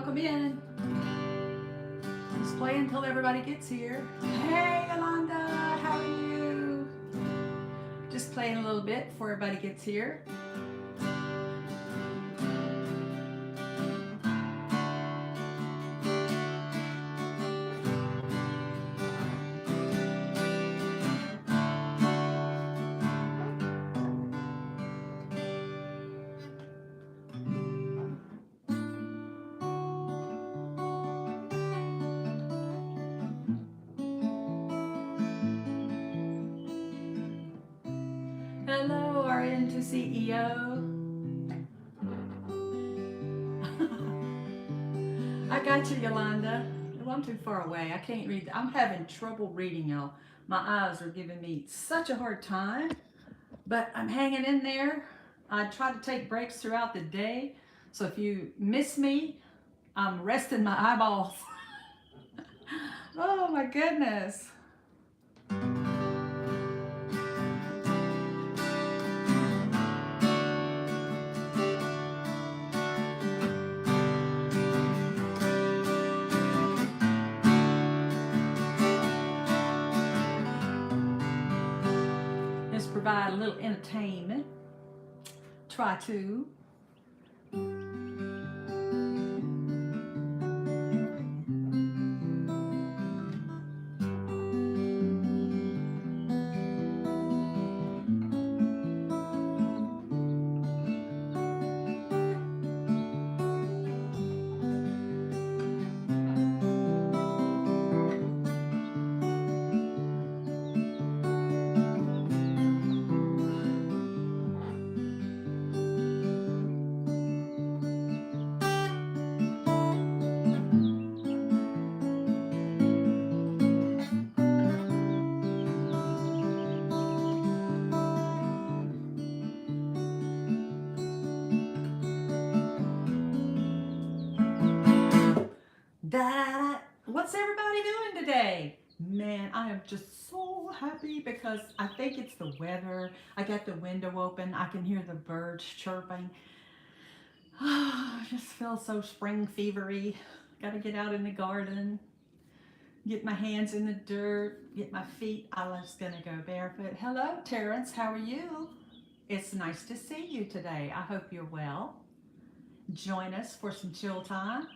welcome in. Just play until everybody gets here. Hey, Yolanda, how are you? Just playing a little bit before everybody gets here. Hello, RN to CEO. I got you, Yolanda. Well, I'm too far away. I can't read. I'm having trouble reading, y'all. My eyes are giving me such a hard time, but I'm hanging in there. I try to take breaks throughout the day. So if you miss me, I'm resting my eyeballs. Oh my goodness. Just provide a little entertainment. Try to. Da-da-da. What's everybody doing today? Man, I am just so happy because I think it's the weather. I got the window open. I can hear the birds chirping. I just feel so spring fevery. Got to get out in the garden, get my hands in the dirt, get my feet. I was going to go barefoot. Hello, Terrence. How are you? It's nice to see you today. I hope you're well. Join us for some chill time.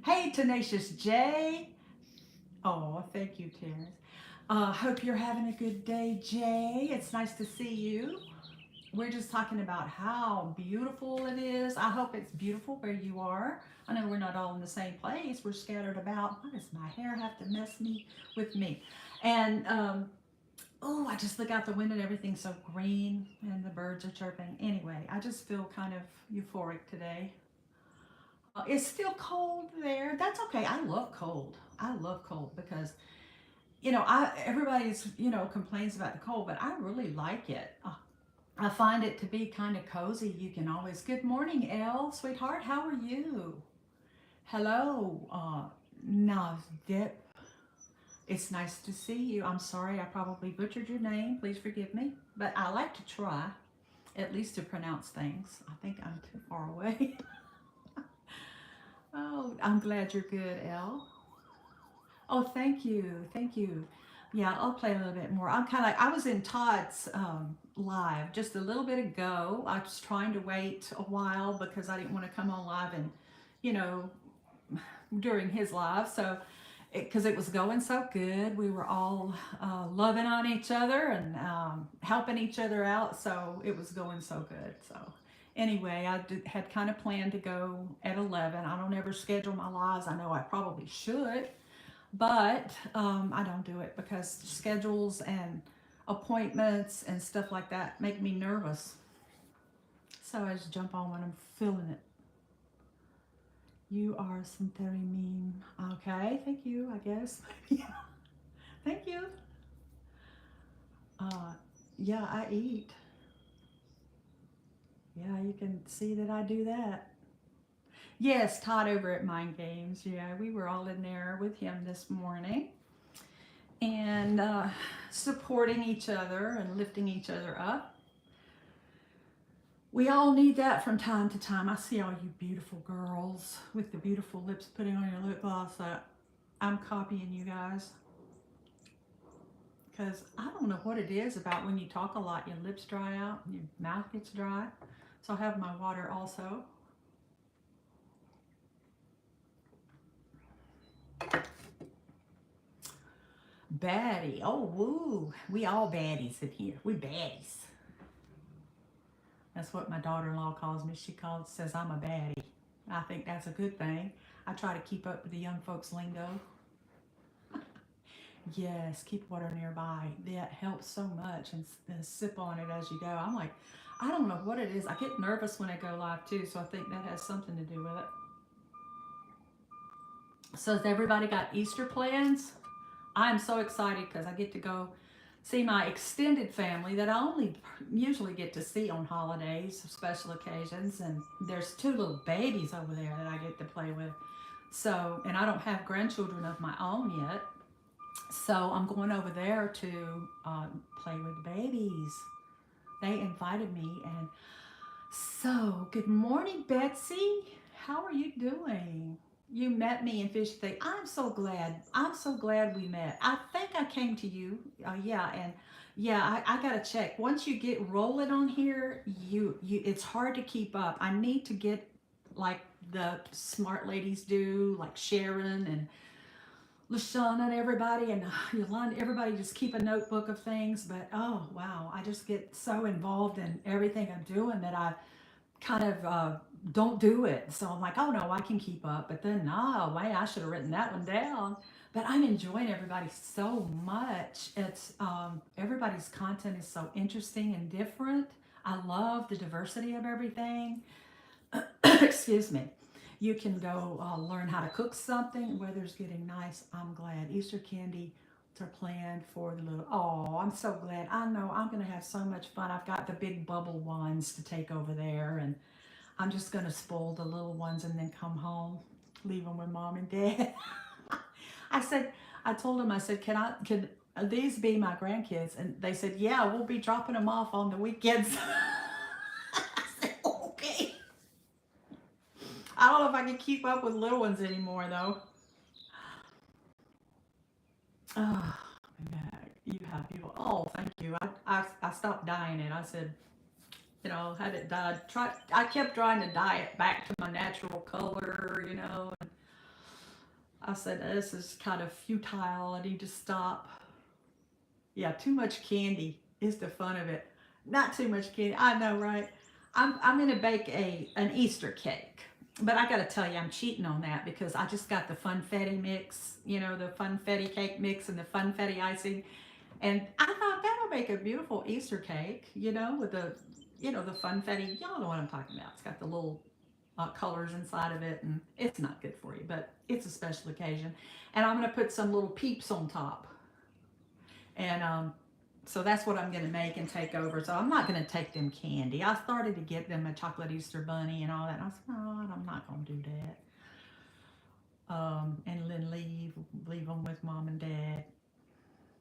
Hey, Tenacious J. Oh, thank you, Terrence. Hope you're having a good day, Jay. It's nice to see you. We're just talking about how beautiful it is. I hope it's beautiful where you are. I know we're not all in the same place. We're scattered about. Why does my hair have to mess me with me? And oh, I just look out the window and everything's so green and the birds are chirping. Anyway, I just feel kind of euphoric today. It's still cold there. That's okay. I love cold. I love cold because everybody's complains about the cold, but I really like it. I find it to be kind of cozy. You can always. Good morning, Elle, sweetheart. How are you? Hello, Navdip. It's nice to see you. I'm sorry I probably butchered your name. Please forgive me, but I like to try at least to pronounce things. I think I'm too far away. Oh, I'm glad you're good, Elle. Oh, thank you. Thank you. Yeah, I'll play a little bit more. I'm kind of like, I was in Todd's live just a little bit ago. I was trying to wait a while because I didn't want to come on live and, you know, during his live. So, because it was going so good, we were all loving on each other and helping each other out. So it was going so good. So anyway, had kind of planned to go at 11. I don't ever schedule my lives. I know I probably should, but I don't do it because schedules and appointments and stuff like that make me nervous. So I just jump on when I'm feeling it. You are very mean. Okay, thank you, I guess. Yeah, thank you. Uh, yeah, I eat. Yeah, you can see that I do that. Yes, Todd over at Mind Games. Yeah, we were all in there with him this morning and supporting each other and lifting each other up. We all need that from time to time. I see all you beautiful girls with the beautiful lips putting on your lip gloss. I'm copying you guys because I don't know what it is about when you talk a lot, your lips dry out and your mouth gets dry. So I have my water also. Baddie. Oh, woo. We all baddies in here. We baddies. That's what my daughter-in-law calls me. Says I'm a baddie. I think that's a good thing. I try to keep up with the young folks lingo. Yes, keep water nearby. That helps so much, and sip on it as you go. I'm like, I don't know what it is. I get nervous when I go live too, so I think that has something to do with it. So has everybody got Easter plans? I'm so excited because I get to go see my extended family that I only usually get to see on holidays, special occasions, and there's two little babies over there that I get to play with. So, and I don't have grandchildren of my own yet. So I'm going over there to play with the babies. They invited me, and so good morning, Betsy. How are you doing? You met me in Fish Thing. I'm so glad. I'm so glad we met. I think I came to you. Yeah, and yeah, I gotta check. Once you get rolling on here, it's hard to keep up. I need to get like the smart ladies do, like Sharon and LaShawn and everybody, and Yolanda, everybody just keep a notebook of things. But oh wow, I just get so involved in everything I'm doing that I kind of don't do it. So I'm like, oh no, I can keep up. But then, no, wait, I should have written that one down. But I'm enjoying everybody so much. It's everybody's content is so interesting and different. I love the diversity of everything. Excuse me. You can go learn how to cook something. Weather's getting nice. I'm glad. Easter candy are planned for the little. Oh, I'm so glad. I know I'm going to have so much fun. I've got the big bubble ones to take over there, and I'm just going to spoil the little ones and then come home, leave them with mom and dad. I said, I told them, I said, can these be my grandkids? And they said, yeah, we'll be dropping them off on the weekends. I said, okay. I don't know if I can keep up with little ones anymore, though. Oh, you have people. Oh, thank you. I stopped dyeing it. I said, had it dyed. I kept trying to dye it back to my natural color. And I said, this is kind of futile. I need to stop. Yeah, too much candy is the fun of it. Not too much candy. I know, right? I'm gonna bake an Easter cake, but I gotta tell you, I'm cheating on that because I just got the funfetti mix. The funfetti cake mix and the funfetti icing, and I thought that'll make a beautiful Easter cake. With the funfetti. Y'all know what I'm talking about. It's got the little colors inside of it, and it's not good for you, but it's a special occasion. And I'm gonna put some little peeps on top. And so that's what I'm going to make and take over. So I'm not going to take them candy. I started to get them a chocolate Easter bunny and all that. And I said, no, I'm not going to do that. And then leave them with mom and dad.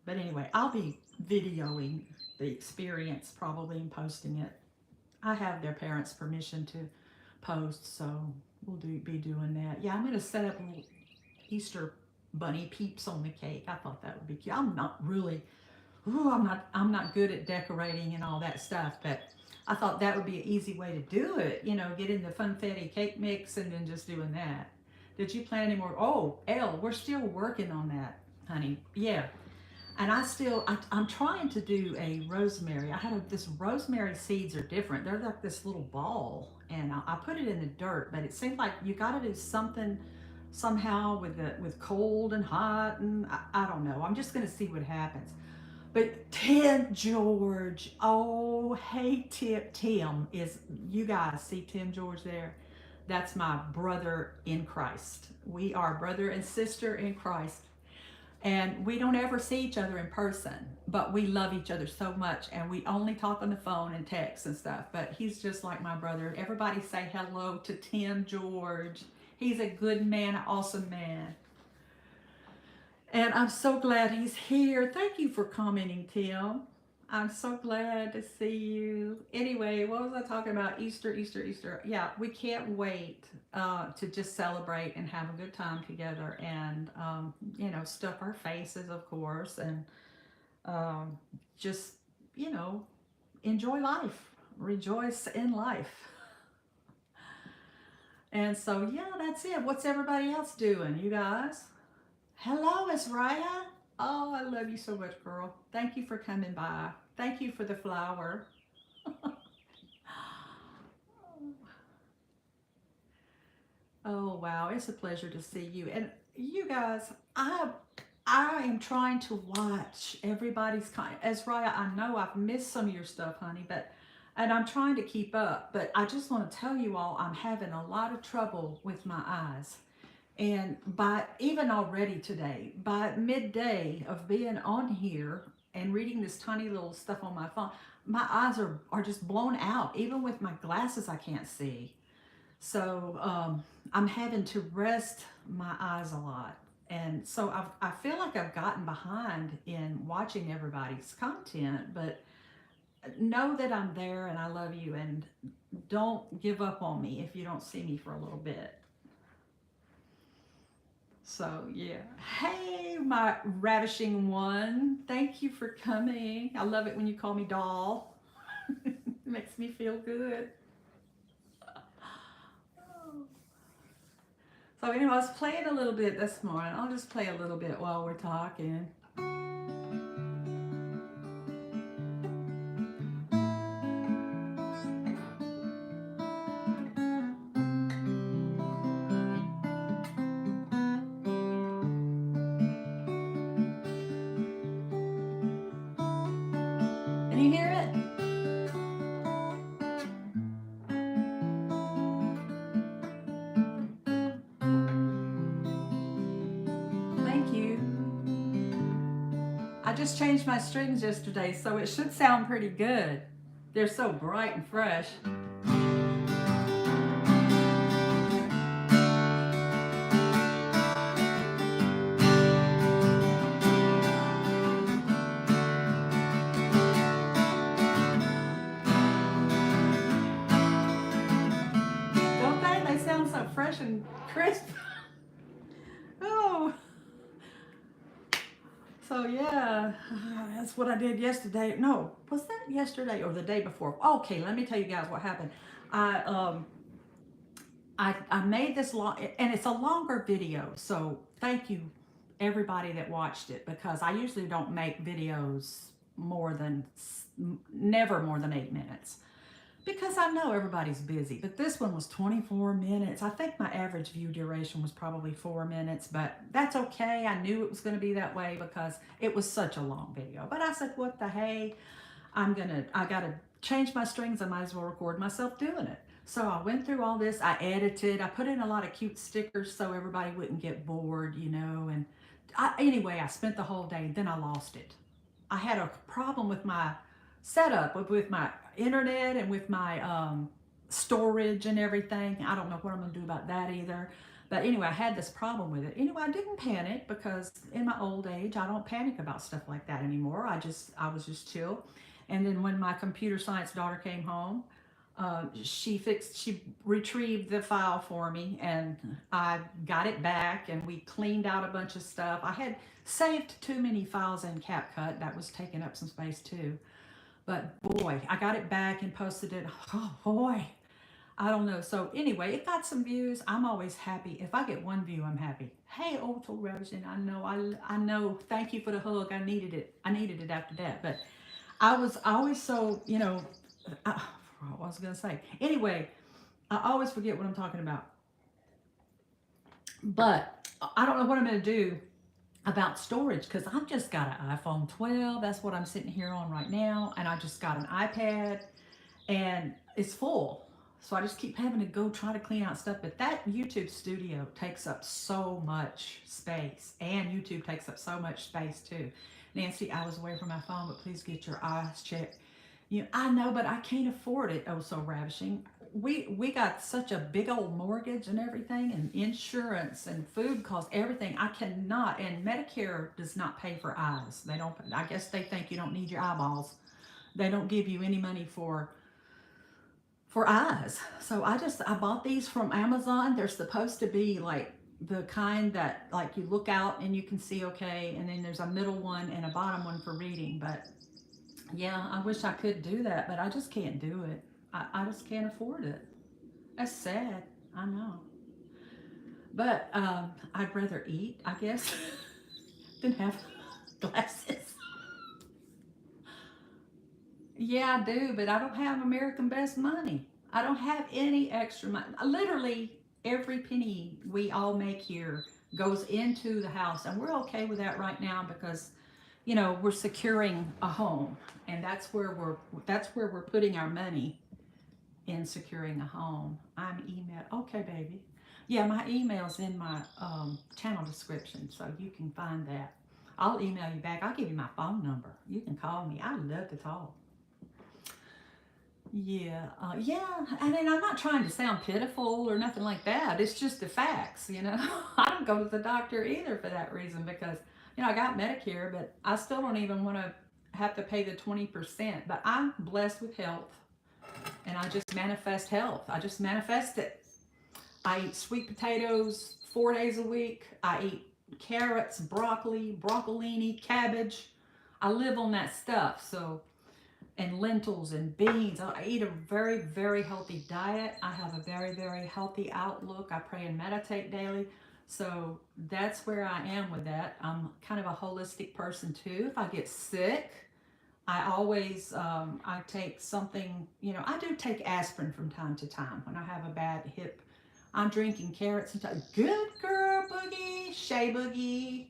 But anyway, I'll be videoing the experience probably and posting it. I have their parents' permission to post, so be doing that. Yeah, I'm going to set up little Easter bunny peeps on the cake. I thought that would be cute. I'm not really Ooh, I'm not good at decorating and all that stuff, but I thought that would be an easy way to do it. Getting the funfetti cake mix and then just doing that. Did you plan any more? Oh, Elle, we're still working on that, honey. Yeah, and I'm trying to do a rosemary. This rosemary seeds are different. They're like this little ball, and I put it in the dirt, but it seems like you got to do something somehow with cold and hot, and I don't know. I'm just gonna see what happens. But Tim George, oh, hey, Tim is, you guys see Tim George there? That's my brother in Christ. We are brother and sister in Christ. And we don't ever see each other in person, but we love each other so much. And we only talk on the phone and text and stuff. But he's just like my brother. Everybody say hello to Tim George. He's a good man, an awesome man. And I'm so glad he's here. Thank you for commenting, Tim. I'm so glad to see you. Anyway, what was I talking about? Easter, Easter, Easter. Yeah, we can't wait to just celebrate and have a good time together and, stuff our faces, of course, and um, just, you know, enjoy life, rejoice in life. And so, yeah, that's it. What's everybody else doing, you guys? Hello, it's Raya. Oh, I love you so much, girl. Thank you for coming by. Thank you for the flower. Oh wow, it's a pleasure to see you. And you guys, I am trying to watch everybody's kind. As Raya, I know I've missed some of your stuff, honey, but and I'm trying to keep up. But I just want to tell you all, I'm having a lot of trouble with my eyes. And by even already today, by midday of being on here and reading this tiny little stuff on my phone, my eyes are just blown out. Even with my glasses, I can't see. So I'm having to rest my eyes a lot. And so I feel like I've gotten behind in watching everybody's content, but know that I'm there and I love you and don't give up on me if you don't see me for a little bit. So, yeah. Hey, my ravishing one. Thank you for coming. I love it when you call me doll. It makes me feel good. So, anyway, I was playing a little bit this morning. I'll just play a little bit while we're talking. Can you hear it? Thank you. I just changed my strings yesterday, so it should sound pretty good. They're so bright and fresh. Don't they? They sound so fresh and crisp. Oh, so yeah, that's what I did yesterday. No, was that yesterday or the day before? Okay, let me tell you guys what happened. I um I made this long, and it's a longer video. So thank you everybody that watched it because I usually don't make videos more than never more than 8 minutes because I know everybody's busy. But this one was 24 minutes. I think my average view duration was probably 4 minutes, but that's okay. I knew it was going to be that way because it was such a long video. But I said, what the hey? I got to change my strings. I might as well record myself doing it. So I went through all this. I edited. I put in a lot of cute stickers so everybody wouldn't get bored, and anyway, I spent the whole day. Then I lost it. I had a problem with my setup, with my internet and with my storage and everything. I don't know what I'm going to do about that either. But anyway, I had this problem with it. Anyway, I didn't panic because in my old age, I don't panic about stuff like that anymore. I was just chill. And then when my computer science daughter came home, she retrieved the file for me and I got it back and we cleaned out a bunch of stuff. I had saved too many files in CapCut. That was taking up some space too. But boy, I got it back and posted it. Oh boy, I don't know. So anyway, it got some views. I'm always happy. If I get one view, I'm happy. Hey, Otto Rosen, I know. Thank you for the hug. I needed it. I needed it after that. But I was always so, what was I going to say? Anyway, I always forget what I'm talking about. But I don't know what I'm going to do about storage because I've just got an iPhone 12. That's what I'm sitting here on right now. And I just got an iPad and it's full. So I just keep having to go try to clean out stuff. But that YouTube studio takes up so much space, and YouTube takes up so much space too. Nancy, I was away from my phone, but please get your eyes checked. I know, but I can't afford it. Oh, so ravishing. We got such a big old mortgage and everything, and insurance and food costs, everything. I cannot, and Medicare does not pay for eyes. They don't. I guess they think you don't need your eyeballs. They don't give you any money for eyes. So I bought these from Amazon. They're supposed to be like the kind that like you look out and you can see okay, and then there's a middle one and a bottom one for reading. But yeah, I wish I could do that, but I just can't do it. I just can't afford it. That's sad. I know. But I'd rather eat, I guess, than have glasses. Yeah, I do, but I don't have American Best money. I don't have any extra money. Literally, every penny we all make here goes into the house, and we're okay with that right now because, you know, we're securing a home, and that's where we're putting our money in securing a home. I'm email. Okay, baby. Yeah, my email's in my channel description, so you can find that. I'll email you back. I'll give you my phone number. You can call me. I love to talk. Yeah, and then I'm not trying to sound pitiful or nothing like that. It's just the facts, you know. I don't go to the doctor either for that reason because, you know, I got Medicare, but I still don't even want to have to pay the 20%. But I'm blessed with health, and I just manifest health. I just manifest it. I eat sweet potatoes 4 days a week. I eat carrots, broccoli, broccolini, cabbage. I live on that stuff, so and lentils and beans. I eat a very, very healthy diet. I have a very, very healthy outlook. I pray and meditate daily. So that's where I am with that. I'm kind of a holistic person too. If I get sick, I always I take something. You know, I do take aspirin from time to time when I have a bad hip. I'm drinking carrots and good girl boogie, Shay boogie.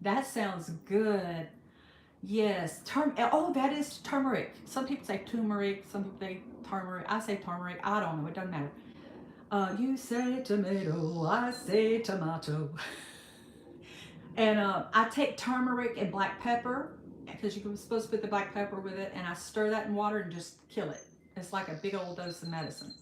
That sounds good. Yes, oh, that is turmeric. Some people say turmeric, some people say turmeric. I say turmeric. I don't know. It doesn't matter. You say tomato, I say tomato. And I take turmeric and black pepper because you're supposed to put the black pepper with it, and I stir that in water and just kill it. It's like a big old dose of medicine.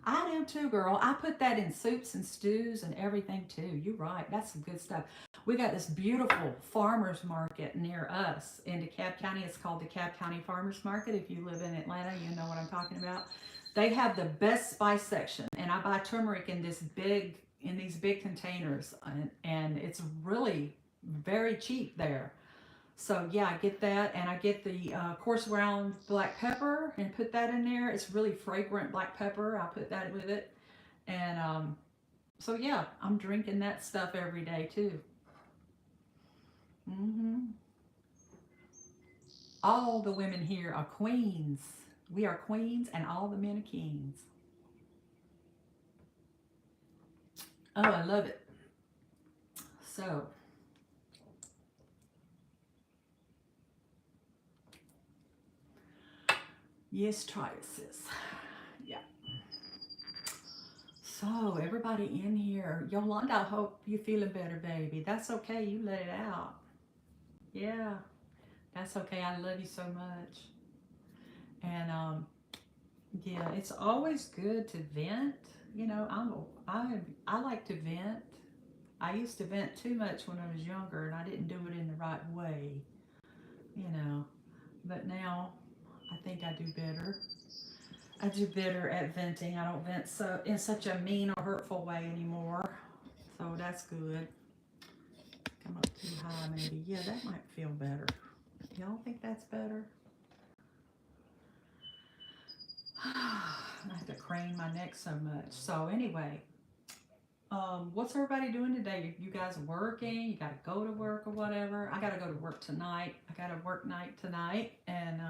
I do too, girl. I put that in soups and stews and everything too. You're right. That's some good stuff. We got this beautiful farmers market near us in DeKalb County. It's called DeKalb County Farmers Market. If you live in Atlanta, you know what I'm talking about. They have the best spice section, and I buy turmeric in these big containers, and it's really very cheap there. So yeah, I get that, and I get the coarse ground black pepper and put that in there. It's really fragrant black pepper. I put that with it, and so yeah, I'm drinking that stuff every day too. Hmm. All the women here are queens. We are queens, and all the men are kings. Oh, I love it. So yes, try it, sis. Yeah. So everybody in here, Yolanda, I hope you feeling better, baby. That's okay. You let it out. Yeah, that's okay. I love you so much. And yeah, it's always good to vent. You know, I like to vent. I used to vent too much when I was younger, and I didn't do it in the right way. You know, but now I think I do better. I do better at venting. I don't vent so in such a mean or hurtful way anymore. So that's good. Come up too high, maybe. Yeah, that might feel better. Y'all think that's better? I have to crane my neck so much. So anyway, what's everybody doing today? You guys working? You got to go to work or whatever? I got to go to work tonight. I got a work night tonight, and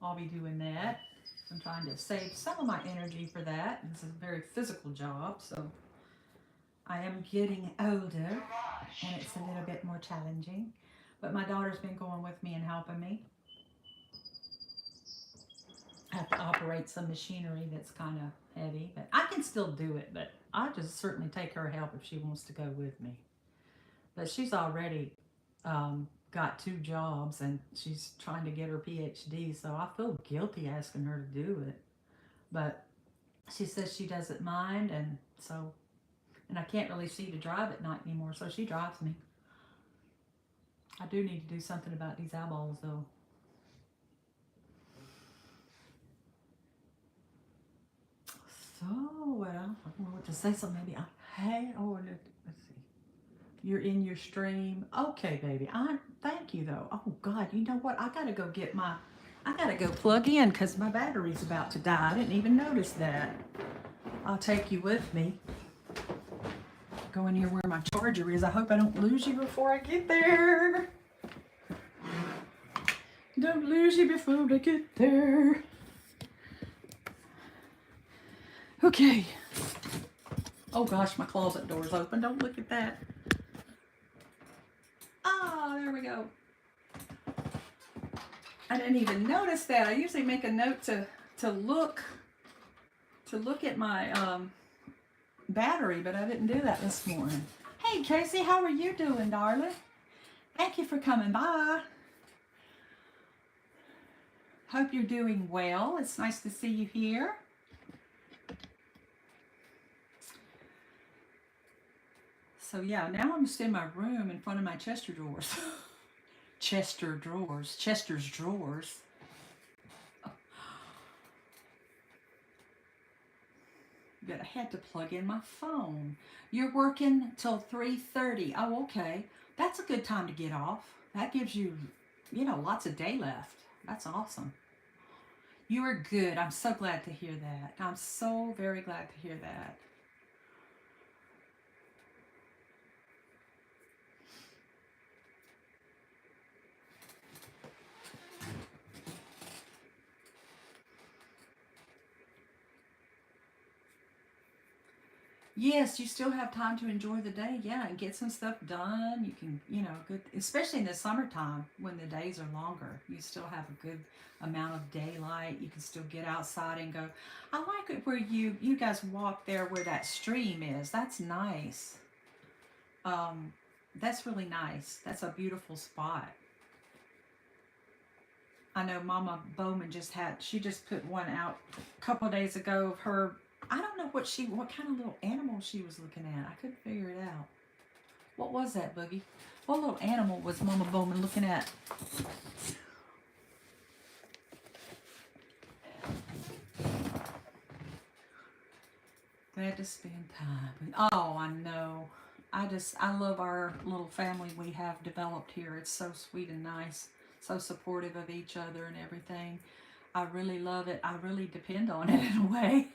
I'll be doing that. I'm trying to save some of my energy for that. This is a very physical job, so I am getting older, and it's a little bit more challenging. But my daughter's been going with me and helping me. I have to operate some machinery that's kind of heavy, but I can still do it. But I just certainly take her help if she wants to go with me. But she's already got 2 jobs, and she's trying to get her PhD, so I feel guilty asking her to do it. But she says she doesn't mind, and so, and I can't really see to drive at night anymore, so she drives me. I do need to do something about these eyeballs, though. So, I don't know what to say, so maybe let's see. You're in your stream. Okay, baby. Thank you though. Oh God, you know what? I gotta go plug in because my battery's about to die. I didn't even notice that. I'll take you with me. Go in here where my charger is. I hope I don't lose you before I get there. Don't lose you before I get there. Okay. Oh gosh, my closet door's open. Don't look at that. Oh, there we go. I didn't even notice that. I usually make a note to look at my battery, but I didn't do that this morning. Hey Casey, how are you doing, darling? Thank you for coming by. Hope you're doing well. It's nice to see you here. So yeah, now I'm just in my room in front of my Chester drawers. Chester's drawers. But I had to plug in my phone. You're working till 3:30. Oh, okay. That's a good time to get off. That gives you, lots of day left. That's awesome. You are good. I'm so glad to hear that. I'm so very glad to hear that. Yes, you still have time to enjoy the day. Yeah, and get some stuff done. You can, good, especially in the summertime when the days are longer. You still have a good amount of daylight. You can still get outside and go. I like it where you guys walk there where that stream is. That's nice. Um, that's really nice. That's a beautiful spot. I know Mama Bowman she just put one out a couple of days ago of her. I don't know what kind of little animal she was looking at. I couldn't figure it out. What was that, Boogie? What little animal was Mama Bowman looking at? Glad to spend time. Oh, I know. I love our little family we have developed here. It's so sweet and nice, so supportive of each other and everything. I really love it. I really depend on it in a way.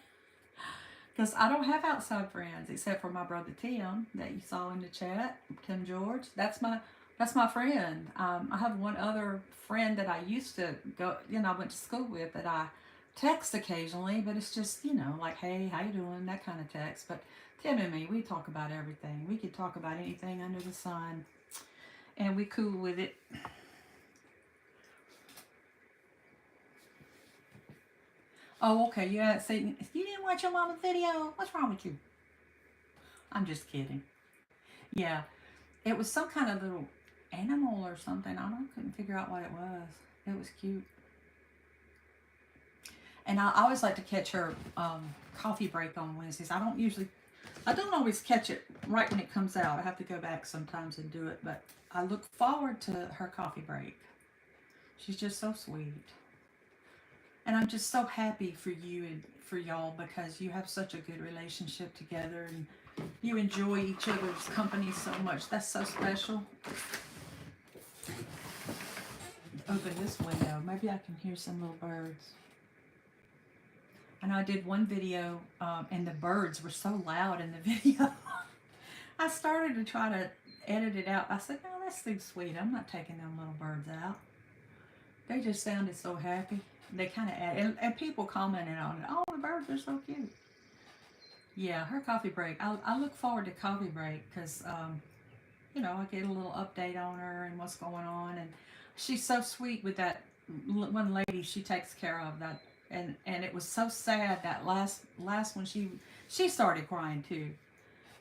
Because I don't have outside friends except for my brother Tim that you saw in the chat, Tim George. That's my friend. I have one other friend that I used to I went to school with that I text occasionally, but it's just, like, hey, how you doing? That kind of text. But Tim and me, we talk about everything. We could talk about anything under the sun, and we cool with it. Oh, okay. Yeah, see, you didn't watch your mama's video? What's wrong with you? I'm just kidding. Yeah, it was some kind of little animal or something. Couldn't figure out what it was. It was cute. And I always like to catch her coffee break on Wednesdays. I don't always catch it right when it comes out. I have to go back sometimes and do it, but I look forward to her coffee break. She's just so sweet. And I'm just so happy for you and for y'all because you have such a good relationship together and you enjoy each other's company so much. That's so special. Open this window. Maybe I can hear some little birds. I know I did one video and the birds were so loud in the video. I started to try to edit it out. I said, no, that's too sweet. I'm not taking them little birds out. They just sounded so happy. They kind of added, and people commented on it. Oh, the birds are so cute. Yeah, her coffee break. I look forward to coffee break because, I get a little update on her and what's going on. And she's so sweet with that one lady she takes care of that. And it was so sad that last one she started crying too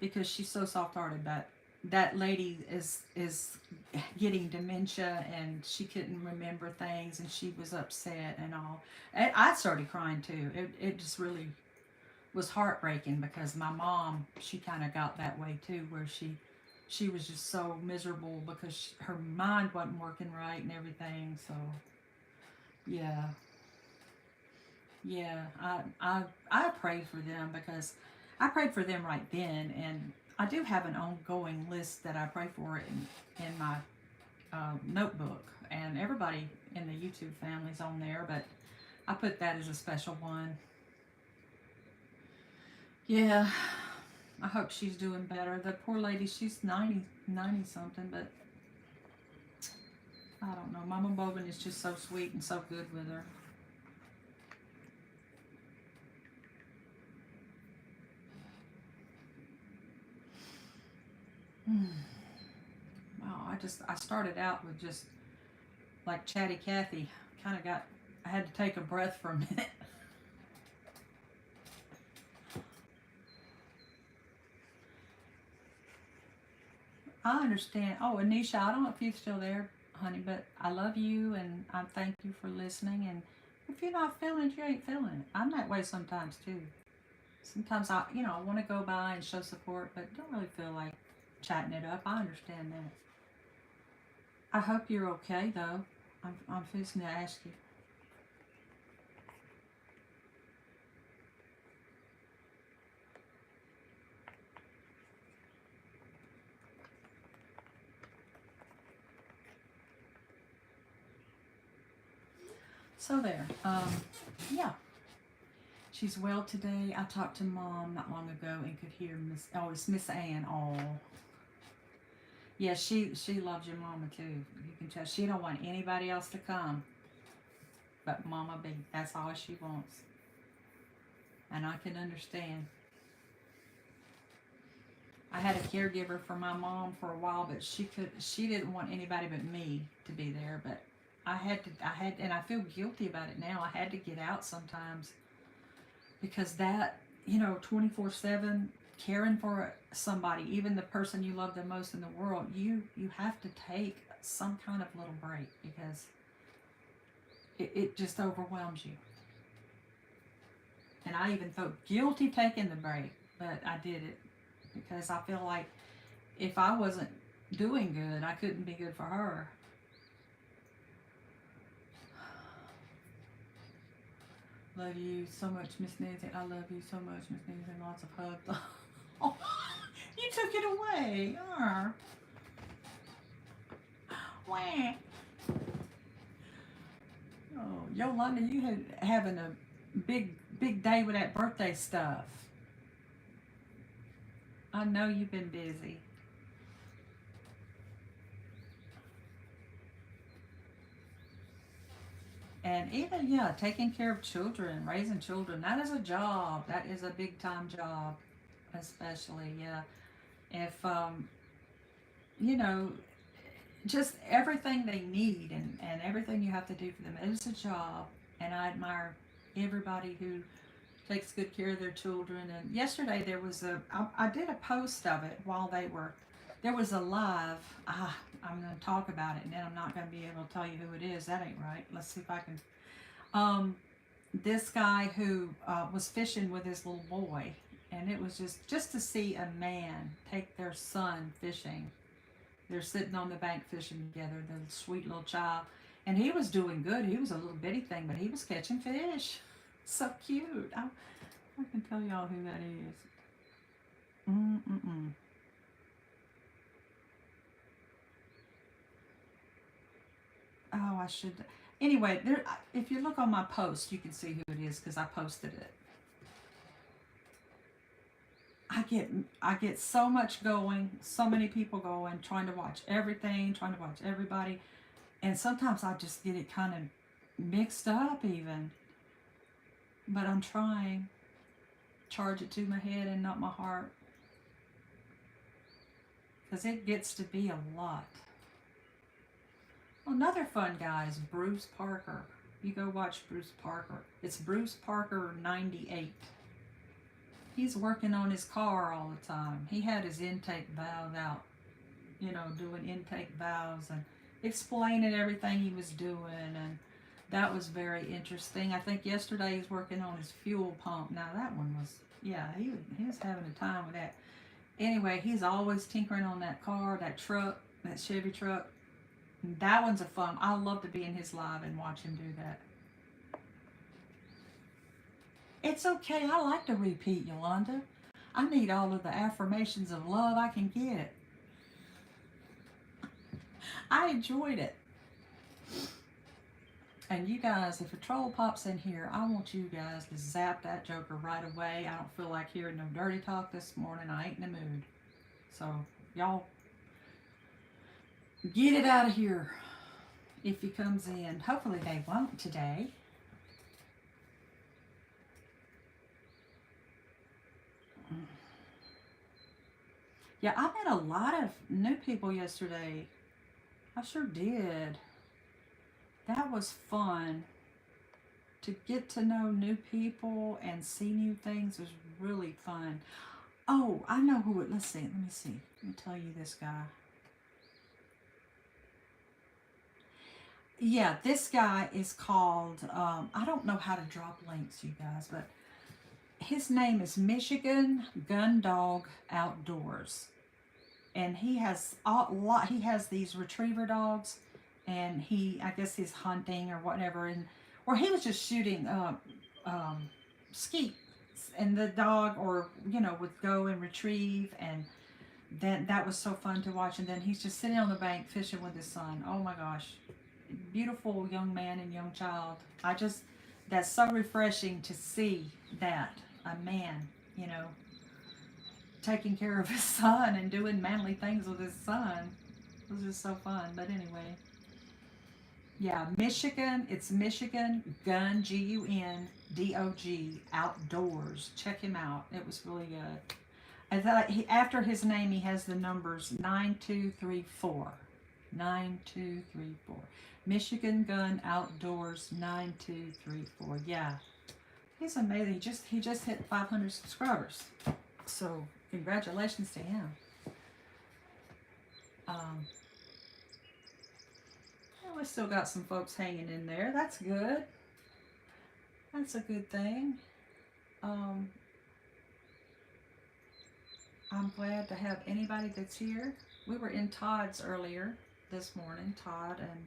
because she's so soft-hearted. But that lady is getting dementia and she couldn't remember things and she was upset and all. And I started crying too. It just really was heartbreaking because my mom, she kind of got that way too, where she was just so miserable because her mind wasn't working right and everything. So yeah, Yeah, I prayed for them because I prayed for them right then, and I do have an ongoing list that I pray for in my notebook, and everybody in the YouTube family's on there, but I put that as a special one. Yeah, I hope she's doing better. The poor lady, she's 90 something, but I don't know. Mama Bogan is just so sweet and so good with her. Wow, I started out with just like Chatty Cathy. Kind of got, I had to take a breath for a minute. I understand. Oh, Anisha, I don't know if you're still there, honey, but I love you and I thank you for listening. And if you're not feeling it, you ain't feeling it. I'm that way sometimes too. Sometimes I want to go by and show support, but don't really feel like chatting it up. I understand that. I hope you're okay though. I'm fixing to ask you. So there. Yeah. She's well today. I talked to Mom not long ago and could hear it's Miss Ann. Oh, yeah, she loves your mama too. You can tell she don't want anybody else to come, but Mama B. That's all she wants, and I can understand. I had a caregiver for my mom for a while, but she didn't want anybody but me to be there. But and I feel guilty about it now. I had to get out sometimes because that 24/7 caring for somebody, even the person you love the most in the world, you have to take some kind of little break because it just overwhelms you. And I even felt guilty taking the break, but I did it because I feel like if I wasn't doing good, I couldn't be good for her. Love you so much, Miss Nancy. I love you so much, Miss Nancy. Lots of hugs. Oh, you took it away. Wah. Oh, Yolanda, you had having a big day with that birthday stuff. I know you've been busy. And even, yeah, taking care of children, raising children, that is a job. That is a big time job, especially, yeah. If, you know, just everything they need and everything you have to do for them, it is a job. And I admire everybody who takes good care of their children. And yesterday I did a post of it while there was a live. I'm going to talk about it and then I'm not going to be able to tell you who it is. That ain't right. Let's see if I can. Um, this guy who was fishing with his little boy, and it was just to see a man take their son fishing. They're sitting on the bank fishing together, the sweet little child. And he was doing good. He was a little bitty thing, but he was catching fish. So cute. I can tell y'all who that is. Mm-mm-mm. Oh, I should. Anyway, if you look on my post, you can see who it is because I posted it. I get I get so much going, so many people going, trying to watch everything, trying to watch everybody, and sometimes I just get it kind of mixed up even. But I'm trying. Charge it to my head and not my heart because it gets to be a lot. Another fun guy is Bruce Parker. You go watch Bruce Parker. It's Bruce Parker 98. He's working on his car all the time. He had his intake valve out, doing intake valves and explaining everything he was doing. And that was very interesting. I think yesterday he's working on his fuel pump. Now that one was, yeah, he was having a time with that. Anyway, he's always tinkering on that car, that truck, that Chevy truck. That one's a fun. I love to be in his live and watch him do that. It's okay. I like to repeat, Yolanda. I need all of the affirmations of love I can get. I enjoyed it. And you guys, if a troll pops in here, I want you guys to zap that joker right away. I don't feel like hearing no dirty talk this morning. I ain't in the mood. So, y'all, get it out of here if he comes in. Hopefully they won't today. Yeah, I met a lot of new people yesterday. I sure did. That was fun. To get to know new people and see new things was really fun. Oh, I know who it. Let's see. Let me see. Let me tell you this guy. Yeah, this guy is called. I don't know how to drop links, you guys, but his name is Michigan Gun Dog Outdoors, and he has a lot. He has these retriever dogs, and I guess he's hunting or whatever, and or he was just shooting skeet, and the dog, or would go and retrieve, and then that was so fun to watch. And then he's just sitting on the bank fishing with his son. Oh my gosh, beautiful young man and young child. That's so refreshing to see that a man, you know, taking care of his son and doing manly things with his son. It was just so fun. But anyway, yeah, Michigan. It's Michigan Gun Gundog Outdoors. Check him out. It was really good. I thought after his name, he has the numbers 9234. 9234. Michigan Gun Outdoors 9234. Yeah, he's amazing. He just hit 500 subscribers. So congratulations to him. We still got some folks hanging in there. That's good. That's a good thing. I'm glad to have anybody that's here. We were in Todd's earlier this morning, Todd and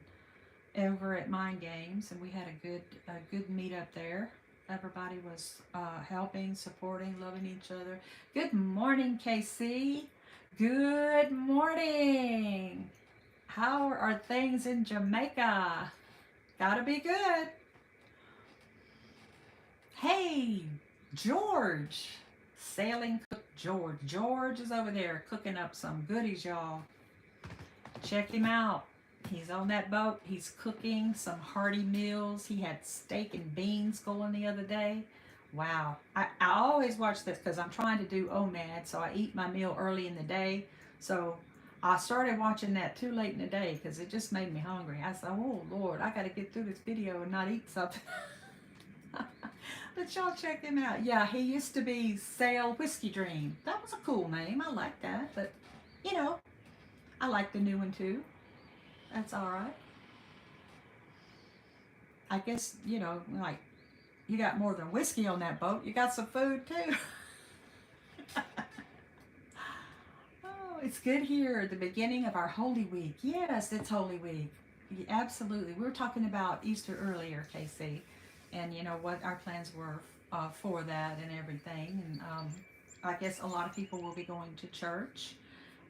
over at Mind Games, and we had a good meetup there. Everybody was helping, supporting, loving each other. Good morning, KC. Good morning. How are things in Jamaica? Gotta be good. Hey, George. Sailing cook George. George is over there cooking up some goodies, y'all. Check him out. He's on that boat. He's cooking some hearty meals. He had steak and beans going the other day. Wow. I always watch this because I'm trying to do OMAD, so I eat my meal early in the day. So I started watching that too late in the day because it just made me hungry. I said, oh, Lord, I got to get through this video and not eat something. But y'all check him out. Yeah, he used to be Sail Whiskey Dream. That was a cool name. I like that. But, I like the new one too. That's all right. I guess, like, you got more than whiskey on that boat. You got some food too. Oh, it's good here at the beginning of our Holy Week. Yes, it's Holy Week. Absolutely. We were talking about Easter earlier, Casey, and what our plans were for that and everything. And I guess a lot of people will be going to church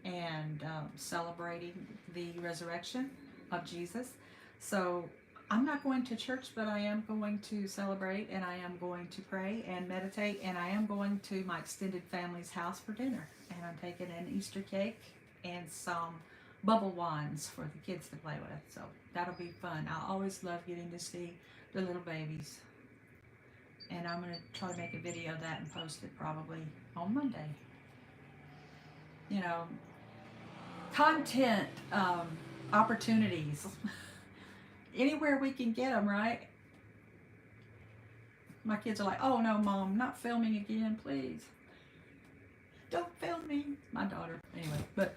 and celebrating the resurrection of Jesus. So I'm not going to church, but I am going to celebrate, and I am going to pray and meditate, and I am going to my extended family's house for dinner. And I'm taking an Easter cake and some bubble wands for the kids to play with. So that'll be fun. I always love getting to see the little babies. And I'm going to try to make a video of that and post it probably on Monday. Content opportunities. Anywhere we can get them, right? My kids are like, oh no, Mom, not filming again, please. Don't film me. My daughter. Anyway, but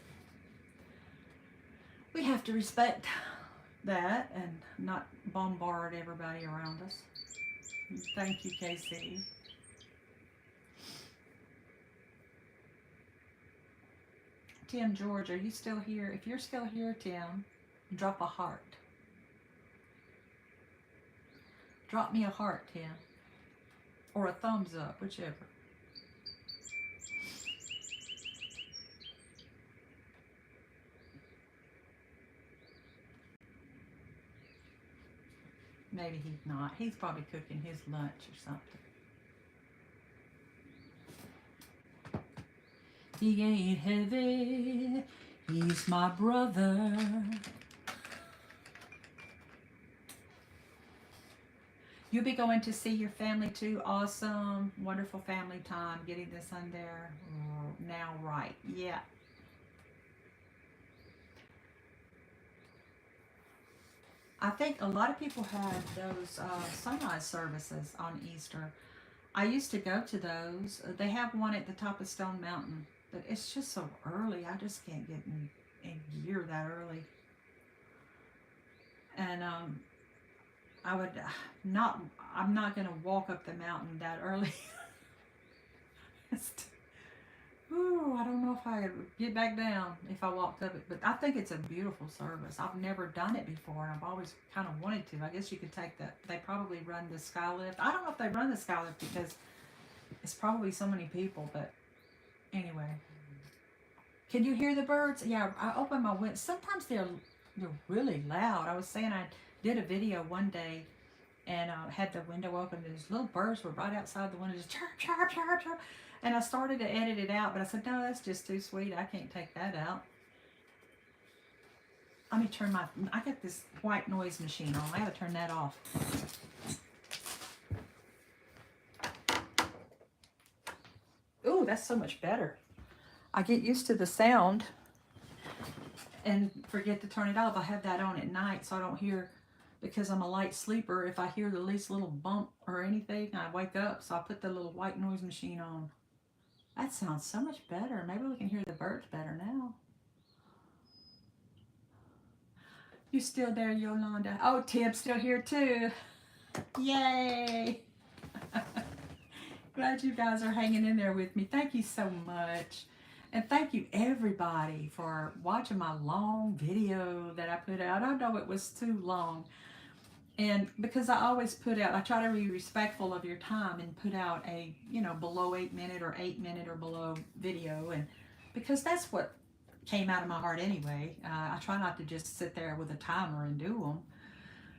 we have to respect that and not bombard everybody around us. Thank you, KC. Tim George, are you still here? If you're still here, Tim, drop a heart. Drop me a heart, Tim. or a thumbs up, whichever. Maybe he's not. He's probably cooking his lunch or something. He ain't heavy. He's my brother. You'll be going to see your family too. Awesome. Wonderful family time. Getting this on there now right. Yeah. I think a lot of people had those sunrise services on Easter. I used to go to those. They have one at the top of Stone Mountain, but it's just so early. I just can't get in gear that early. And I would not. I'm not gonna walk up the mountain that early. Ooh, I don't know if I could get back down if I walked up it, but I think it's a beautiful service. I've never done it before, and I've always kind of wanted to. I guess you could take that. They probably run the sky lift. I don't know if they run the sky lift because it's probably so many people, but anyway. Can you hear the birds? Yeah, I open my window. Sometimes they're really loud. I was saying I did a video one day and had the window open. These little birds were right outside the window, just chirp, chirp, chirp, chirp. And I started to edit it out, but I said, no, that's just too sweet. I can't take that out. Let me turn I got this white noise machine on. I gotta turn that off. Ooh, that's so much better. I get used to the sound and forget to turn it off. I have that on at night so I don't hear, because I'm a light sleeper. If I hear the least little bump or anything, I wake up. So I put the little white noise machine on. That sounds so much better. Maybe we can hear the birds better now. You still there, Yolanda? Oh, Tim's still here too. Yay! Glad you guys are hanging in there with me. Thank you so much. And thank you everybody for watching my long video that I put out. I know it was too long. And because I always put out, I try to be respectful of your time and put out a, below 8 minute or 8 minute or below video. And because that's what came out of my heart anyway. I try not to just sit there with a timer and do them.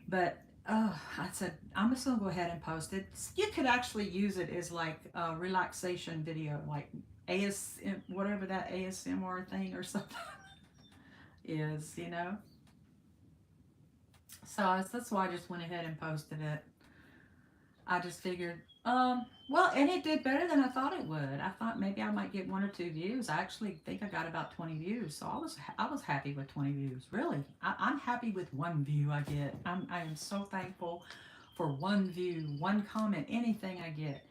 But I said, I'm just going to go ahead and post it. You could actually use it as like a relaxation video, like whatever that ASMR thing or something is. So that's why I just went ahead and posted it. I just figured, well, and it did better than I thought it would. I thought maybe I might get 1 or 2 views. I actually think I got about 20 views, so I was happy with 20 views. Really, I'm happy with 1 view I get. I am so thankful for 1 view, 1 comment, anything I get.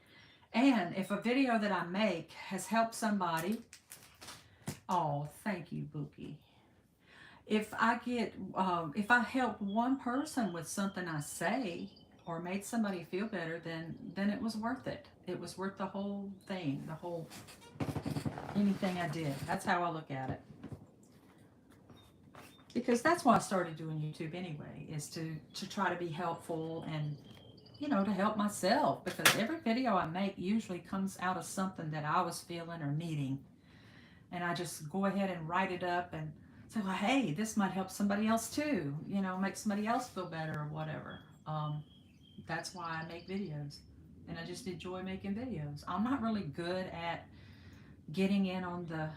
And if a video that I make has helped somebody, oh, thank you, Bookie. If I help one person with something I say, or made somebody feel better, then it was worth it. It was worth the whole thing, anything I did. That's how I look at it. Because that's why I started doing YouTube anyway, is to try to be helpful and, to help myself. Because every video I make usually comes out of something that I was feeling or needing. And I just go ahead and write it up and say, well, hey, this might help somebody else too. Make somebody else feel better or whatever. That's why I make videos, and I just enjoy making videos. I'm not really good at getting in on the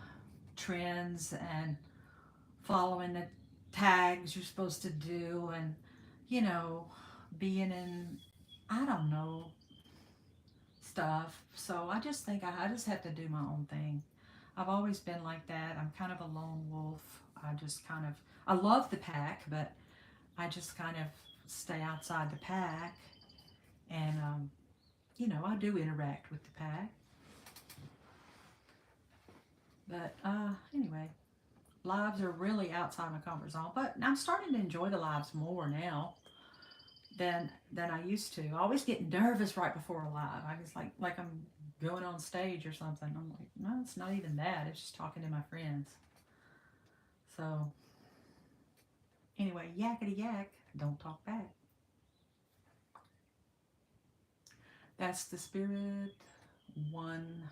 trends and following the tags you're supposed to do, and being in, I don't know, stuff. So I just think I just have to do my own thing. I've always been like that. I'm kind of a lone wolf. I love the pack, but I just kind of stay outside the pack. And, I do interact with the pack. But anyway, lives are really outside my comfort zone. But I'm starting to enjoy the lives more now than I used to. I always get nervous right before a live. I just like I'm going on stage or something. I'm like, no, it's not even that. It's just talking to my friends. So anyway, yakety yak, don't talk back. That's the spirit. One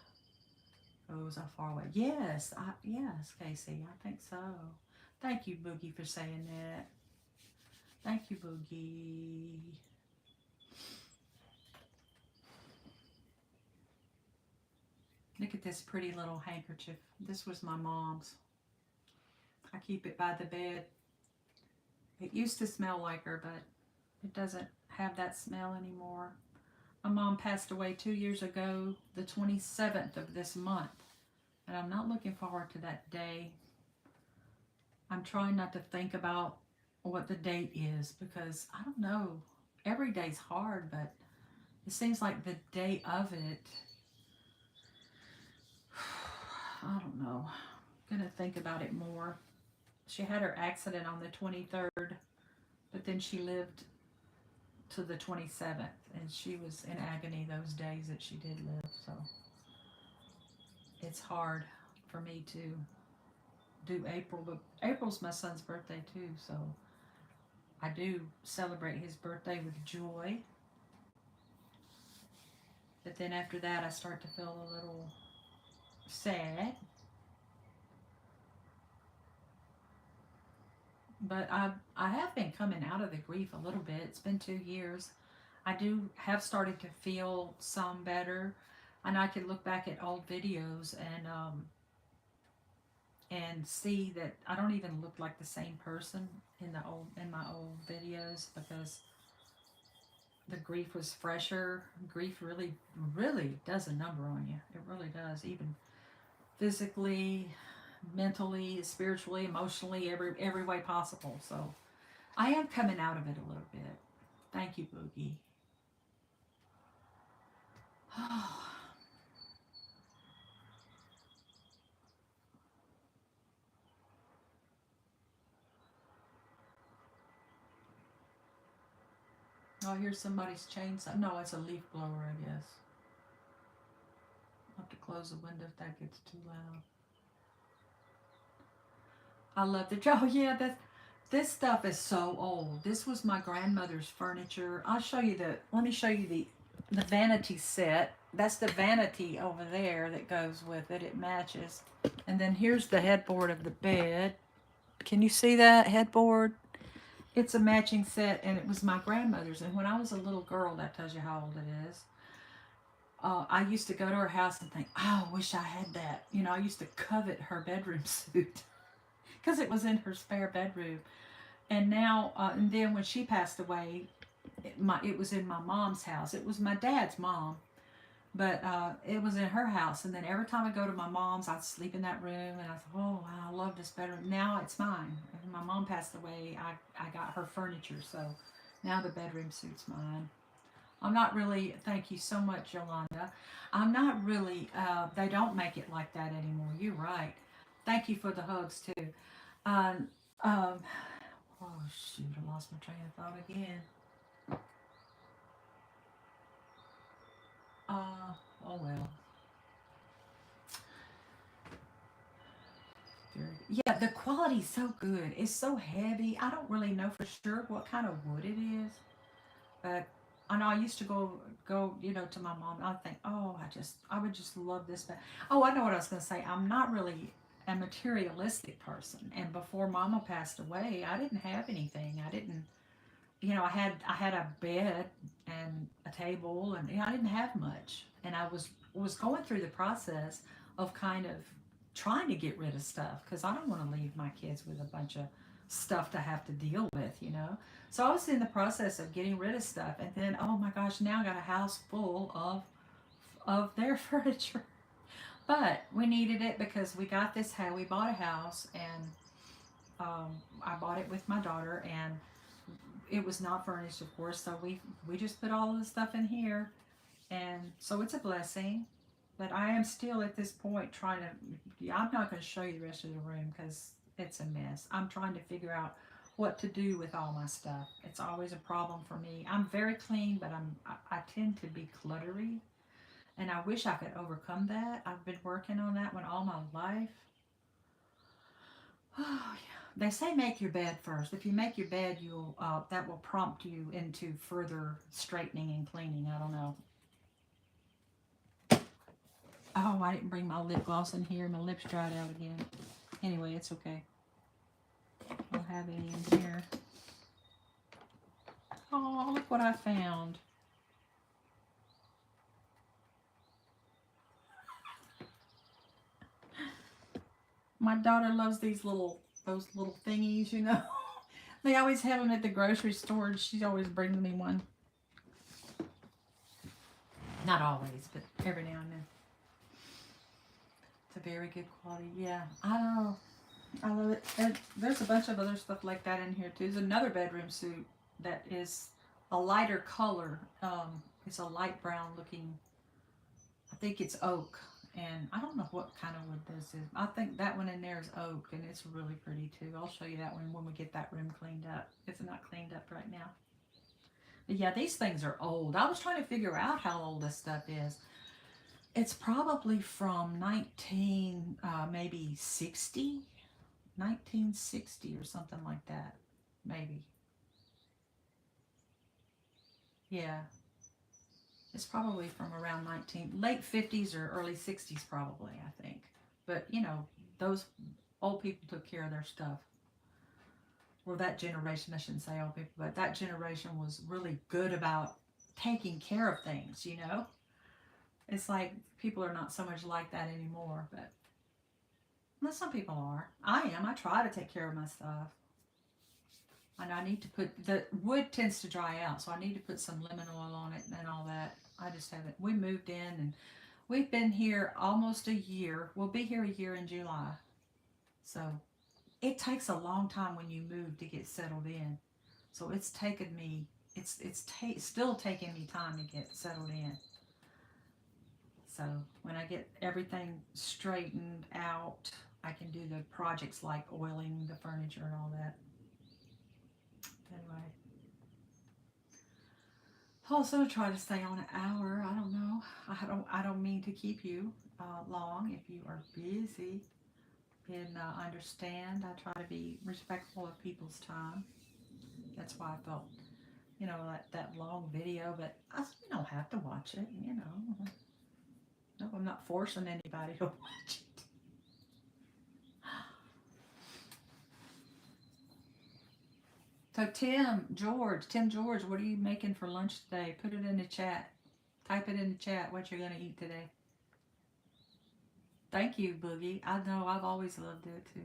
goes far away. Yes, yes, Casey, I think so. Thank you, Boogie, for saying that. Thank you, Boogie. Look at this pretty little handkerchief. This was my mom's. I keep it by the bed. It used to smell like her, but it doesn't have that smell anymore. My mom passed away 2 years ago, the 27th of this month, and I'm not looking forward to that day. I'm trying not to think about what the date is because I don't know. Every day's hard, but it seems like the day of it, I don't know. I'm gonna think about it more. She had her accident on the 23rd, but then she lived to the 27th, and she was in agony those days that she did live. So it's hard for me to do April, but April's my son's birthday too, so I do celebrate his birthday with joy. But then after that, I start to feel a little sad. But I have been coming out of the grief a little bit. It's been 2 years. I do have started to feel some better, and I can look back at old videos and see that I don't even look like the same person in my old videos because the grief was fresher. Grief really does a number on you. It really does, even physically, mentally, spiritually, emotionally, every way possible. So I am coming out of it a little bit. Thank you, Boogie. Oh, here's somebody's chainsaw. No, it's a leaf blower, I guess. I'll have to close the window if that gets too loud. I love the oh yeah, this stuff is so old. This was my grandmother's furniture. Let me show you the vanity set. That's the vanity over there that goes with it. It matches. And then here's the headboard of the bed. Can you see that headboard? It's a matching set, and it was my grandmother's. And when I was a little girl, that tells you how old it is. I used to go to her house and think, oh, I wish I had that. I used to covet her bedroom suit because it was in her spare bedroom. And now, and then when she passed away, it was in my mom's house. It was my dad's mom, but it was in her house. And then every time I go to my mom's, I'd sleep in that room, and I thought, oh wow, I love this bedroom. Now it's mine. When my mom passed away, I got her furniture, so now the bedroom suit's mine. I'm not really. Thank you so much, Yolanda. I'm not really. They don't make it like that anymore. You're right. Thank you for the hugs too. Um, um, oh shoot, I lost my train of thought again. Uh, oh well. Yeah, the quality's so good. It's so heavy. I don't really know for sure what kind of wood it is, but I know I used to go to my mom. I think, oh, I would just love this. But oh, I know what I was going to say. I'm not really a materialistic person, and before Mama passed away, I didn't have anything. I didn't, I had a bed and a table, and I didn't have much, and I was going through the process of kind of trying to get rid of stuff because I don't want to leave my kids with a bunch of stuff to have to deal with. So I was in the process of getting rid of stuff, and then oh my gosh, now I got a house full of their furniture. But we needed it because we got this house. We bought a house, and I bought it with my daughter, and it was not furnished, of course. So we just put all of the stuff in here, and so it's a blessing. But I am still at this point trying to. Yeah, I'm not going to show you the rest of the room because it's a mess. I'm trying to figure out what to do with all my stuff. It's always a problem for me. I'm very clean, but I tend to be cluttery, and I wish I could overcome that. I've been working on that one all my life. Oh yeah. They say make your bed first. If you make your bed, you'll that will prompt you into further straightening and cleaning. I don't know. Oh, I didn't bring my lip gloss in here. My lips dried out again. Anyway, it's okay. I'll have any in here. Oh, look what I found. My daughter loves those little thingies, you know. They always have them at the grocery store, and she always brings me one. Not always, but every now and then. It's a very good quality. Yeah, I don't know. I love it. And there's a bunch of other stuff like that in here too. There's another bedroom suit that is a lighter color. It's a light brown looking. I think it's oak, and I don't know what kind of wood this is. I think that one in there is oak, and it's really pretty too. I'll show you that one when we get that room cleaned up. It's not cleaned up right now. But yeah, these things are old. I was trying to figure out how old this stuff is. It's probably from 19, maybe 60, 1960 or something like that, maybe. Yeah, it's probably from around late 50s or early 60s, probably, I think. But you know, those old people took care of their stuff. Or that generation, I shouldn't say old people, but that generation was really good about taking care of things, you know? It's like people are not so much like that anymore, but well, some people are. I am. I try to take care of my stuff. And I need to put, the wood tends to dry out, so I need to put some lemon oil on it and all that. I just haven't. We moved in and we've been here almost a year. We'll be here a year in July. So it takes a long time when you move to get settled in. So it's taken me, still taking me time to get settled in. So when I get everything straightened out, I can do the projects like oiling the furniture and all that. Anyway, also try to stay on an hour. I don't know. I don't mean to keep you long if you are busy. And understand. I try to be respectful of people's time. That's why I felt, that long video. But you don't have to watch it. No, I'm not forcing anybody to watch it. So Tim George, what are you making for lunch today? Put it in the chat. Type it in the chat what you're gonna eat today. Thank you, Boogie. I know I've always loved it too.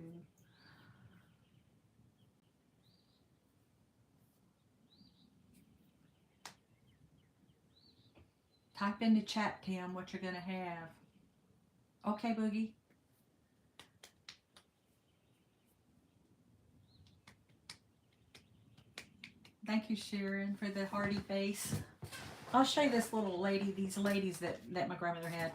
Type in the chat, Tim, what you're gonna have. Okay, Boogie. Thank you, Sharon, for the hearty face. I'll show you this little lady, these ladies that my grandmother had.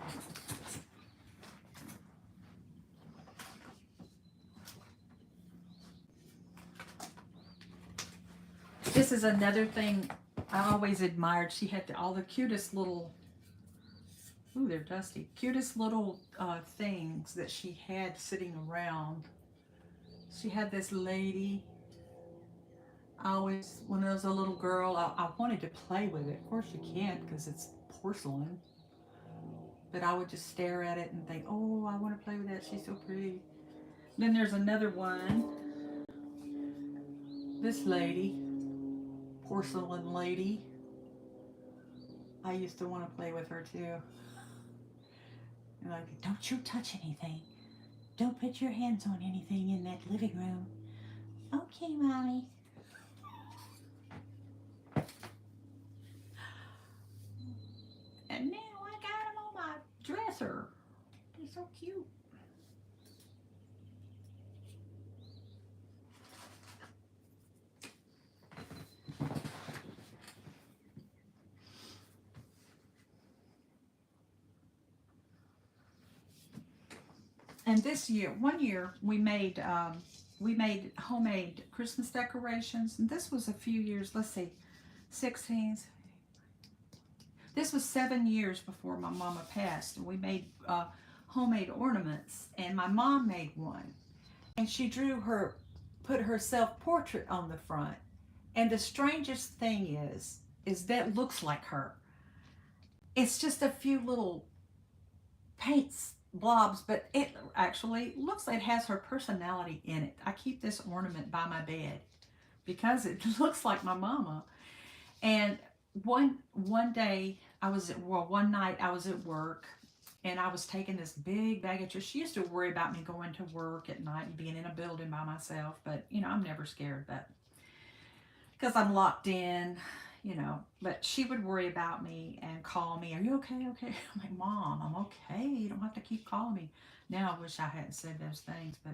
This is another thing I always admired. She had all the cutest little, ooh, they're dusty, cutest little things that she had sitting around. She had this lady. I always, when I was a little girl, I wanted to play with it. Of course you can't because it's porcelain. But I would just stare at it and think, oh, I want to play with that. She's so pretty. Then there's another one. This lady, porcelain lady. I used to want to play with her too. And like, don't you touch anything. Don't put your hands on anything in that living room. Okay, Mommy. And now I got them on my dresser. They're so cute. And this year, one year, we made homemade Christmas decorations, and this was a few years. Let's see, 16. This was 7 years before my mama passed, and we made homemade ornaments. And my mom made one, and she put her self portrait on the front. And the strangest thing is that looks like her. It's just a few little paints blobs, but it actually looks like it has her personality in it. I keep this ornament by my bed because it looks like my mama. And one day I was at well one night I was at work and I was taking this big bag of trash. She used to worry about me going to work at night and being in a building by myself, but I'm never scared, but because I'm locked in, But she would worry about me and call me, "Are you okay? Okay." I'm like, "Mom, I'm okay. You don't have to keep calling me." Now I wish I hadn't said those things, but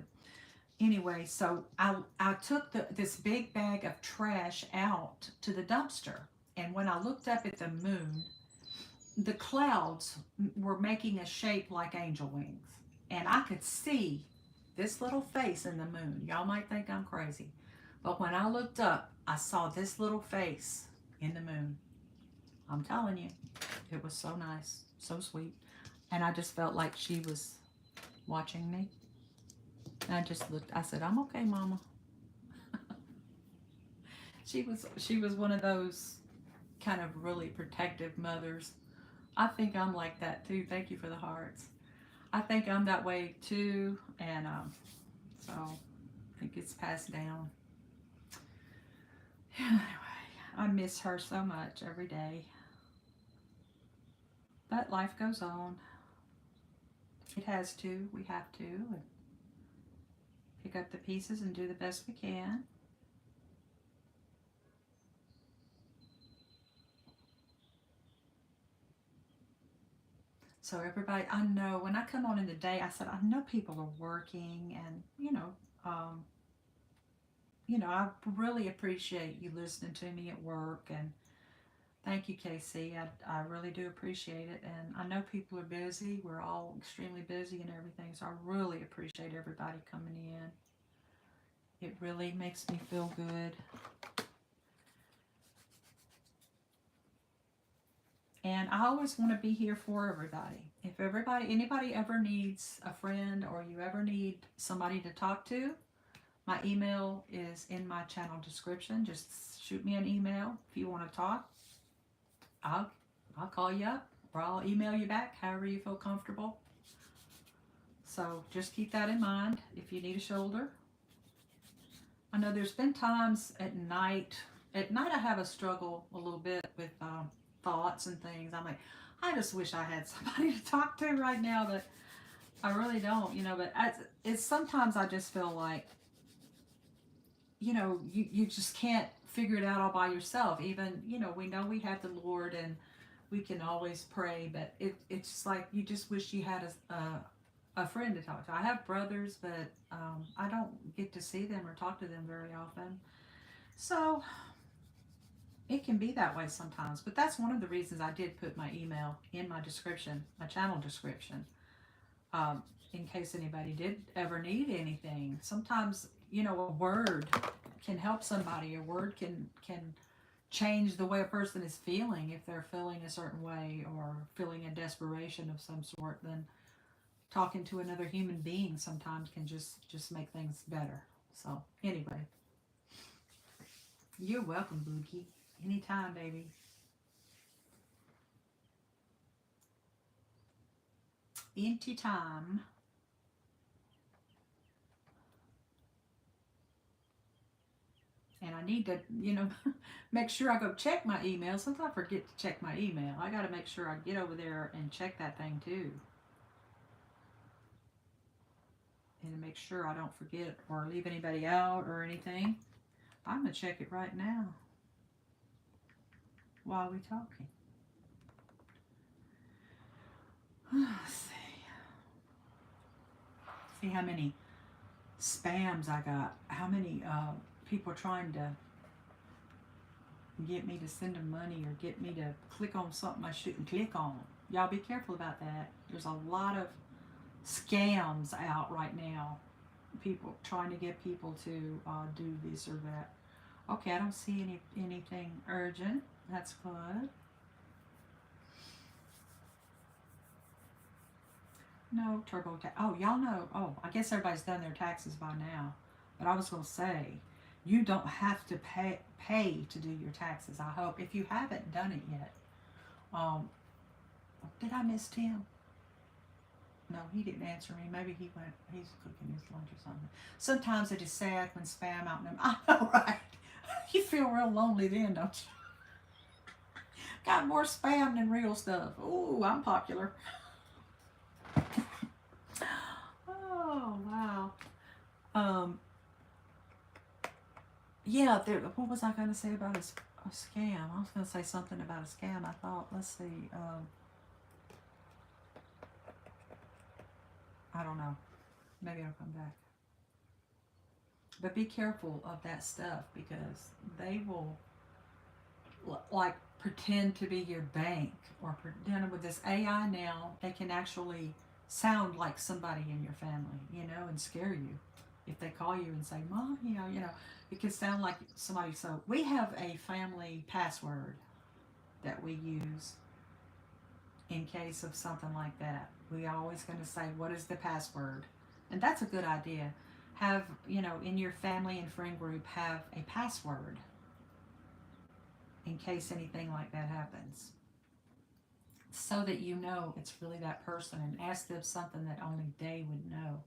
anyway, so I took this big bag of trash out to the dumpster, and when I looked up at the moon, the clouds were making a shape like angel wings, and I could see this little face in the moon. Y'all might think I'm crazy, but when I looked up, I saw this little face in the moon. I'm telling you, it was so nice, so sweet, and I just felt like she was watching me. And I just looked. I said, "I'm okay, Mama." She was one of those kind of really protective mothers. I think I'm like that too. Thank you for the hearts. I think I'm that way too, and so I think it's passed down. Anyway, I miss her so much every day, but life goes on. It has to. We have to and pick up the pieces and do the best we can. So everybody, I know when I come on in the day, I said I know people are working, and um, I really appreciate you listening to me at work, and thank you, Casey. I really do appreciate it. And I know people are busy. We're all extremely busy and everything. So I really appreciate everybody coming in. It really makes me feel good. And I always want to be here for everybody. If anybody ever needs a friend or you ever need somebody to talk to, my email is in my channel description. Just shoot me an email if you want to talk. I'll I'll call you up or I'll email you back, however you feel comfortable. So just keep that in mind if you need a shoulder. I know there's been times at night. At night, I have a struggle a little bit with thoughts and things. I'm like, I just wish I had somebody to talk to right now, but I really don't, But it's sometimes I just feel like, you just can't figure it out all by yourself. Even, we know we have the Lord and we can always pray, but it's just like you just wish you had a friend to talk to. I have brothers, but I don't get to see them or talk to them very often. So it can be that way sometimes. But that's one of the reasons I did put my email in my description, my channel description, um, in case anybody did ever need anything. Sometimes, a word can help somebody. A word can change the way a person is feeling if they're feeling a certain way or feeling a desperation of some sort. Then talking to another human being sometimes can just make things better. So anyway, you're welcome, Boogie. Anytime, baby. Anytime. And I need to, make sure I go check my email. Sometimes I forget to check my email. I got to make sure I get over there and check that thing too. And to make sure I don't forget or leave anybody out or anything. I'm going to check it right now while we're talking. Let's see how many spams I got. How many people are trying to get me to send them money or get me to click on something I shouldn't click on. Y'all be careful about that. There's a lot of scams out right now. People trying to get people to do this or that. Okay, I don't see anything urgent. That's good. No TurboTax. Oh, y'all know. Oh, I guess everybody's done their taxes by now. But I was going to say, you don't have to pay to do your taxes. I hope if you haven't done it yet. Um, did I miss Tim? No, he didn't answer me. Maybe he's cooking his lunch or something. Sometimes it is sad when spam out. I know, right? You feel real lonely then, don't you? Got more spam than real stuff. Ooh, I'm popular. Oh, wow. Um, yeah, what was I going to say about a scam? I was going to say something about a scam. I thought, let's see. I don't know. Maybe I'll come back. But be careful of that stuff because they will like pretend to be your bank or pretend with this AI now. They can actually sound like somebody in your family, and scare you. If they call you and say, "Mom," it can sound like somebody. So we have a family password that we use in case of something like that. We always going to say, "What is the password?" And that's a good idea. Have, in your family and friend group, have a password in case anything like that happens, so that you know it's really that person, and ask them something that only they would know,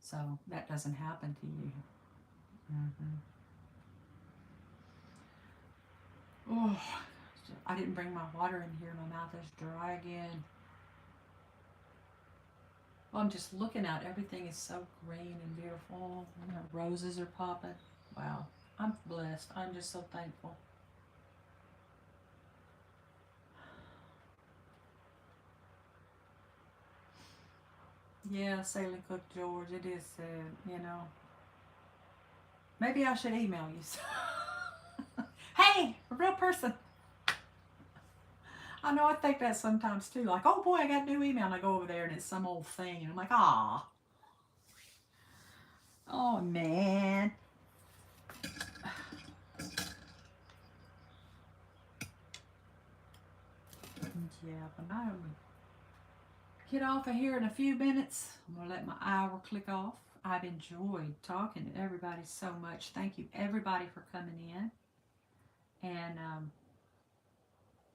so that doesn't happen to you. Mm-hmm. Oh, I didn't bring my water in here. My mouth is dry again. Well, I'm just looking out. Everything is so green and beautiful. Roses are popping. Wow. I'm blessed. I'm just so thankful. Yeah, Sailing Cook George, it is sad. Maybe I should email you. Hey, a real person. I know I think that sometimes too. Like, oh boy, I got a new email. And I go over there and it's some old thing. And I'm like, ah, oh man. Yeah, but I'm going to get off of here in a few minutes. I'm going to let my hour click off. I've enjoyed talking to everybody so much. Thank you, everybody, for coming in. And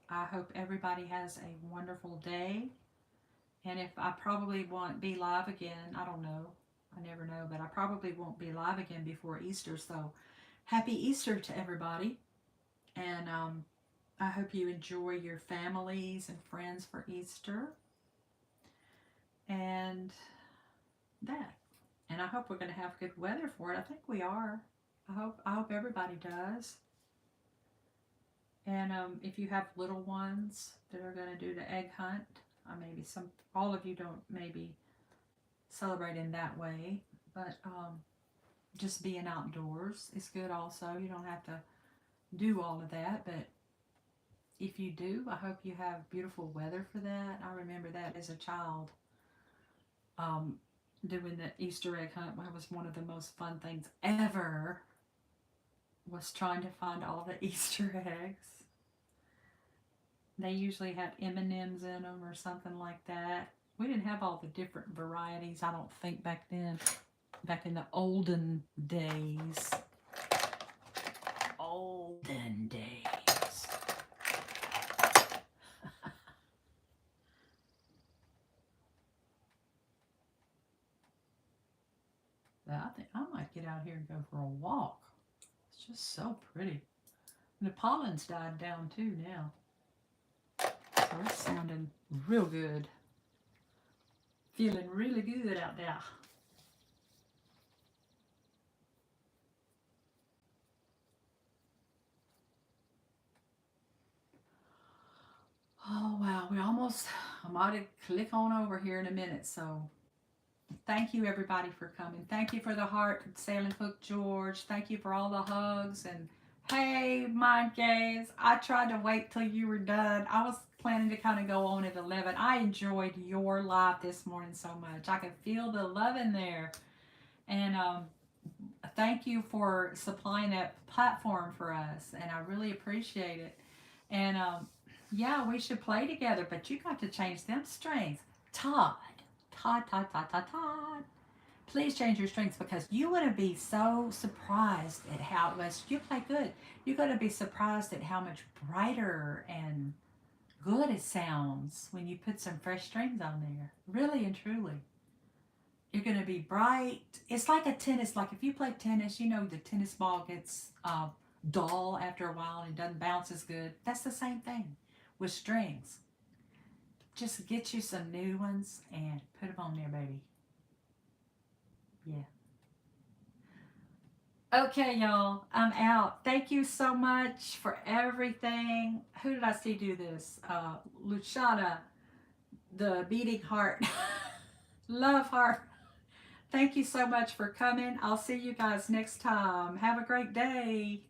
I hope everybody has a wonderful day. And if I probably won't be live again, I don't know. I never know, but I probably won't be live again before Easter. So happy Easter to everybody. And I hope you enjoy your families and friends for Easter. And that. And I hope we're going to have good weather for it. I think we are. I hope everybody does. And if you have little ones that are going to do the egg hunt, maybe all of you don't maybe celebrate in that way, but just being outdoors is good also. You don't have to do all of that, but if you do, I hope you have beautiful weather for that. I remember that as a child, um, doing the Easter egg hunt. That was one of the most fun things ever, was trying to find all the Easter eggs. They usually had M&Ms in them or something like that. We didn't have all the different varieties, I don't think, back then. Back in the olden days. Olden days. I think I might get out here and go for a walk. It's just so pretty. And the pollen's died down too now. So it's sounding real good. Feeling really good out there. Oh wow, I might click on over here in a minute. So thank you everybody for coming. Thank you for the heart, Sailing Cook George. Thank you for all the hugs. And hey, mind games, I tried to wait till you were done. I was planning to kind of go on at 11. I enjoyed your live this morning so much. I could feel the love in there. And thank you for supplying that platform for us. And I really appreciate it. And yeah, we should play together, but you got to change them strings. Todd, Todd. Please change your strings because you want to be so surprised at how it was. You play good. You're going to be surprised at how much brighter and good it sounds when you put some fresh strings on there. Really and truly. You're going to be bright. It's like a tennis. Like if you play tennis, you know the tennis ball gets dull after a while and doesn't bounce as good. That's the same thing with strings. Just get you some new ones and put them on there, baby. Yeah. Okay, y'all. I'm out. Thank you so much for everything. Who did I see do this? Luciana, the beating heart. Love heart. Thank you so much for coming. I'll see you guys next time. Have a great day.